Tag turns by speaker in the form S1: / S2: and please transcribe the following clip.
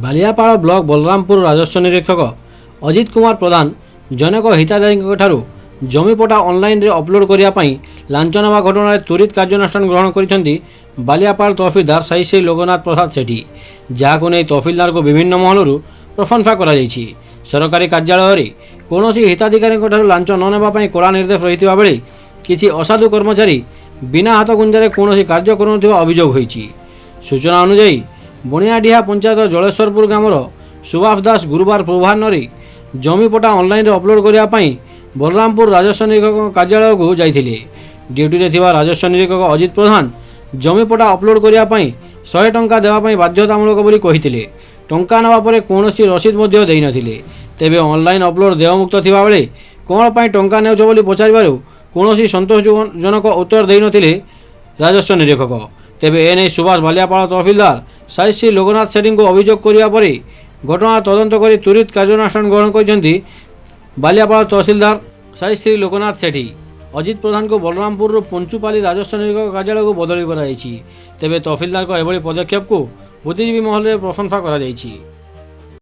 S1: Baliapal block Balrampur ରାଜସ୍ୱ ନିରୀକ୍ଷକ ଅଜିତ କୁମାର ପ୍ରଧାନ ଜନକ ହିତାଧିକାରୀଙ୍କଠାରୁ ଜମିପଟା ଅନଲାଇନରେ ଅପଲୋଡ କରିବା ପାଇଁ ଲାଞ୍ଚ ନେବା ଘଟଣାରେ ତ୍ୱରିତ କାର୍ଯ୍ୟାନୁଷ୍ଠାନ ଗ୍ରହଣ କରିଛନ୍ତି ବାଲିଆପାଳ ତହସିଲଦାର ସାଇ ଶ୍ରୀ ଲୋକନାଥ ପ୍ରସାଦ ସେଠୀ, ଯାହାକୁ ନେଇ ତହସିଲଦାରଙ୍କୁ ବିଭିନ୍ନ ମହଲରୁ ପ୍ରଶଂସା କରାଯାଇଛି। ସରକାରୀ କାର୍ଯ୍ୟାଳୟରେ କୌଣସି ହିତାଧିକାରୀଙ୍କଠାରୁ ଲାଞ୍ଚ ନ ନେବା ପାଇଁ କଡ଼ା ନିର୍ଦ୍ଦେଶ ରହିଥିବା ବେଳେ କିଛି ଅସାଧୁ କର୍ମଚାରୀ ବିନା ହାତଗୁଞ୍ଜାରେ କୌଣସି କାର୍ଯ୍ୟ କରୁନଥିବା ଅଭିଯୋଗ ହୋଇଛି। ସୂଚନା ଅନୁଯାୟୀ ବଣିଆଡିହା ପଞ୍ଚାୟତ ଜଳେଶ୍ୱରପୁର ଗ୍ରାମର ସୁଭାଷ ଦାସ ଗୁରୁବାର ପୂର୍ବାହ୍ନରେ ଜମିପଟା ଅନଲାଇନରେ ଅପଲୋଡ କରିବା ପାଇଁ ବଳରାମପୁର ରାଜସ୍ୱ ନିରୀକ୍ଷକ କାର୍ଯ୍ୟାଳୟକୁ ଯାଇଥିଲେ। ଡ୍ୟୁଟିରେ ଥିବା ରାଜସ୍ୱ ନିରୀକ୍ଷକ ଅଜିତ ପ୍ରଧାନ ଜମିପଟା ଅପଲୋଡ କରିବା ପାଇଁ 100 ଟଙ୍କା ଦେବା ପାଇଁ ବାଧ୍ୟତାମୂଳକ ବୋଲି କହିଥିଲେ। ଟଙ୍କା ନେବା ପରେ କୌଣସି ରସିଦ ମଧ୍ୟ ଦେଇନଥିଲେ। ତେବେ ଅନଲାଇନ ଅପଲୋଡ ଦେୟମୁକ୍ତ ଥିବାବେଳେ କ'ଣ ପାଇଁ ଟଙ୍କା ନେଉଛ ବୋଲି ପଚାରିବାରୁ କୌଣସି ସନ୍ତୋଷଜନକ ଉତ୍ତର ଦେଇନଥିଲେ ରାଜସ୍ୱ ନିରୀକ୍ଷକ। ତେବେ ଏନେଇ ସୁଭାଷ ବାଲିଆପାଳ ତହସିଲଦାର ସାଇ ଶ୍ରୀ ଲୋକନାଥ ସେଠୀଙ୍କୁ ଅଭିଯୋଗ କରିବା ପରେ ଘଟଣା ତଦନ୍ତ କରି ତ୍ୱରିତ କାର୍ଯ୍ୟାନୁଷ୍ଠାନ ଗ୍ରହଣ କରିଛନ୍ତି ବାଲିଆପାଳ ତହସିଲଦାର ସାଇ ଶ୍ରୀ ଲୋକନାଥ ସେଠୀ। ଅଜିତ ପ୍ରଧାନଙ୍କୁ ବଳରାମପୁରରୁ ପଞ୍ଚୁପାଲି ରାଜସ୍ୱ ନିରୀକ୍ଷକ କାର୍ଯ୍ୟାଳୟକୁ ବଦଳି କରାଯାଇଛି। ତେବେ ତହସିଲଦାରଙ୍କ ଏଭଳି ପଦକ୍ଷେପକୁ ବୁଦ୍ଧିଜୀବୀ ମହଲରେ ପ୍ରଶଂସା କରାଯାଇଛି।